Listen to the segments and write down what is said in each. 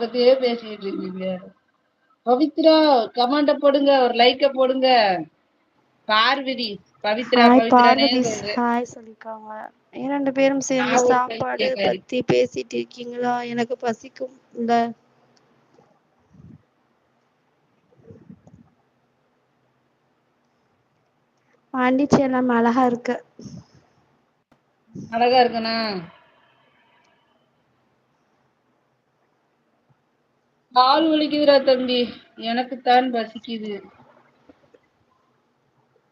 பத்தியே பேசிட்டு இருக்கீங்க. பவித்ரா கமாண்ட போடுங்க, ஒரு லைக்க போடுங்க. பார்வதி பவித்ரா ஹாய் பவித்ரானே பார்வதி சொல்றேன். ஹாய் சொல்லிருக்காங்க. 2 பேரும் சேர்ந்து நான் ஒரு சாப்பாடு பைத்தியக்காரி. பத்தி பேசிட்டு இருக்கீங்களா? எனக்கு பசிக்கும் இல்ல. பாண்டிச்சேரிலாம் அழகா இருக்கு. அழகா இருக்கனா? கால் வலிக்குதுடா தம்பி. எனக்குத்தான் பசிக்குது.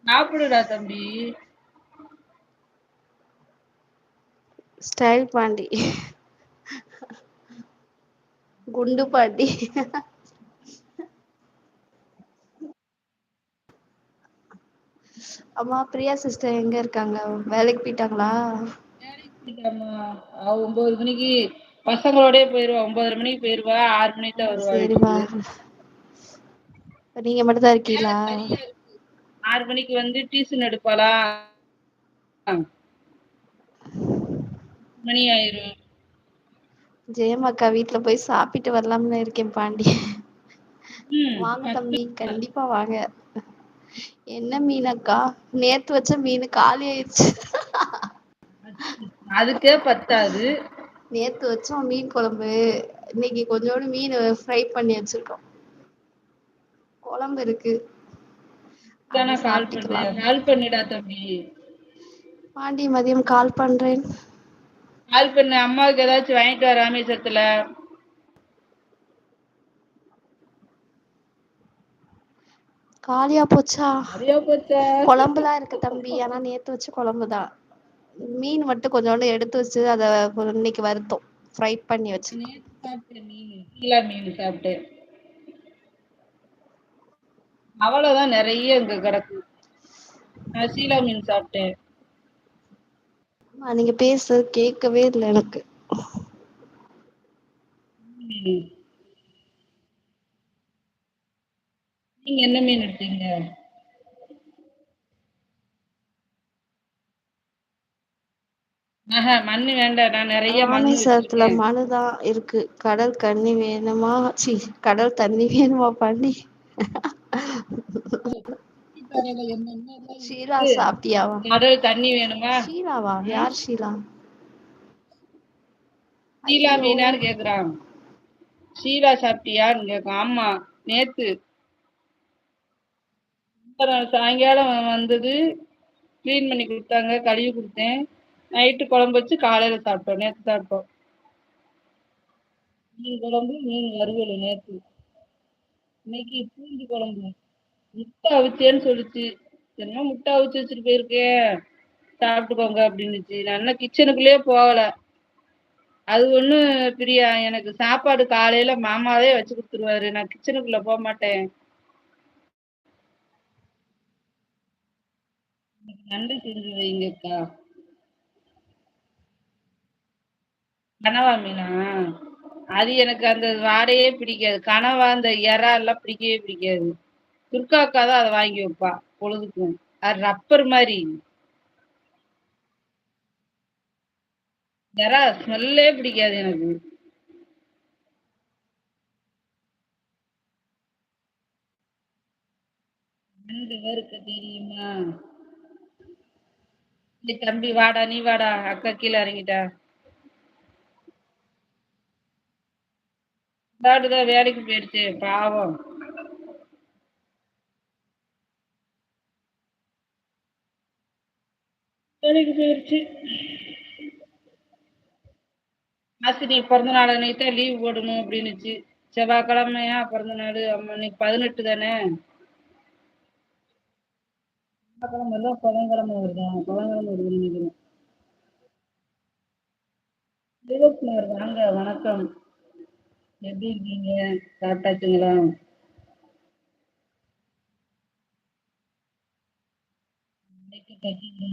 சாப்பிடுடா தம்பி. ஸ்டைல் பாண்டி, குண்டு பாண்டி. அம்மா பிரியா சிஸ்டர் எங்க இருக்காங்க? வேலைக்கு போயிட்டாங்களா? வேலைக்கு போயிட்டாமா. அவ 9 மணிக்கு பசங்களோடயே போயிருவா. 9:30 மணிக்கு போயிருவா. 6 மணிக்கு தான் வருவா சரிம்மா. வீட்டுக்கு. நீங்க மட்டும் தான் வேலை இருக்கீங்களா? சரியா இருக்கு. 6 மணிக்கு வந்து டியூஷன் எடுப்பாளா? மணி ஆயிரும். ஜெயமாக்கா வீட்டுல போய் சாப்பிட்டு வரலாம்னு இருக்கேன் பாண்டி. ம். வாங்க தம்பி, கண்டிப்பா வாங்க. என்ன மீனக்கா? நேத்து வச்ச மீன் காலி ஆயிடுச்சு. அதுக்கே பத்தாது. நேத்து வச்சோம் மீன் குழம்பு. இன்னைக்கு கொஞ்சோண்டு மீன் ஃப்ரை பண்ணி வச்சிருக்கோம். குழம்பு இருக்கு. தானே அது கால் பண்றியா? சாப்பிட்டுக்கலாம். கால் பண்ணிடா தம்பி. பாண்டி மதியம் கால் பண்றேன். கால் பண்ணு. அம்மாவுக்கு ஏதாச்சும் வாங்கிட்டு வா ராமேஸ்வரத்துல. காலியா போச்சா? சரியா போச்சா? குழம்புலாம் இருக்கு தம்பி. ஆனா நேத்து வச்ச குழம்புதான். மீன் மட்டும் கொஞ்சோண்டு எடுத்து வச்சு அதை இன்னைக்கு வருத்தோம். ஃப்ரை பண்ணி வச்சிருக்கோம். நேத்து சாப்பிட்டேன் மீன். சீலா மீன் சாப்பிட்டேன். அவ்வளவுதான், நிறைய இங்க கிடக்கு. நான் சீலா மீன் சாப்பிட்டேன். நீங்க பேச கேட்கவே இல்லை எனக்கு. மீன். நீங்க என்ன மீன் எடுத்தீங்க? ஆஹா, மண்ணு வேண்டாம். நான் நிறைய மண்ணு ராமேஸ்வரத்துல வச்சிருக்கேன். மனுதான் இருக்கு. கடல் கண்ணி வேணுமா? சி, கடல் தண்ணி வேணுமா பாண்டி? கரையில என்னென்னலாம் ஷீலா இருக்கு? சாப்பிட்டியாவா? கடல் தண்ணி வேணுமா? ஷீலாவா? ம்? யார் ஷீலா? ஷீலா ஐயோ. மீனான்னு கேக்குறான். ஷீலா சாப்பிட்டியான்னு கேட்கும். ஆமா, நேத்து அப்புறம் சாயங்காலம் வந்தது. கிளீன் பண்ணி கொடுத்தாங்க, கழுவி கொடுத்தேன். நைட்டு குழம்பு வச்சு காலையில சாப்பிட்டோம். நேத்து சாப்பிட்டோம். மீன் குழம்பு, மீன் வறுவல் நேத்து. இன்னைக்கு பூண்டு குழம்பு. முட்டை அவிச்சேன்னு சொல்லுச்சு. என்ன முட்டை அவிச்சு வச்சுட்டு போயிருக்கேன், சாப்பிட்டுக்கோங்க அப்படின்னுச்சு. நான் இன்னும் கிச்சனுக்குள்ளேயே போகல. அது ஒண்ணு பிரியா, எனக்கு சாப்பாடு காலையில மாமாவே வச்சு கொடுத்துருவாரு. நான் கிச்சனுக்குள்ள போக மாட்டேன். நன்றி செஞ்சு வைங்கக்கா. கனவா மீனா? அது எனக்கு அந்த வாடையே பிடிக்காது. கனவா அந்த இறா எல்லாம் பிடிக்கவே பிடிக்காது. துர்காக்கா தான் அதை வாங்கி வைப்பா பொழுதுக்கும். அது ரப்பர் மாதிரி. இறா ஸ்மெல்லே பிடிக்காது எனக்கு. ரெண்டு பேருக்கு தெரியுமா? நீ தம்பி வாடா, நீ வாடா. அக்கா கீழே இறங்கிட்டா. விளையாடுதான் வேலைக்கு போயிடுச்சு பாவம். வேலைக்கு போயிடுச்சு. ஆசினி பிறந்த நாள் அன்னைக்கு தான் லீவ் போடணும் அப்படின்னுச்சு. செவ்வாய்க்கிழமையா பிறந்த நாள்? அம்மா இன்னைக்கு 18 தானே. செவ்வாய்க்கிழமை எல்லாம் புதன்கிழமை வருதா? புதன்கிழமை வருதுன்னு நினைக்கிறேன். சிவகுமார் வாங்க, வணக்கம். எப்படி இருக்கீங்க? சாப்பிட்டாச்சுங்களா? இன்னைக்கு கட்டிங்க.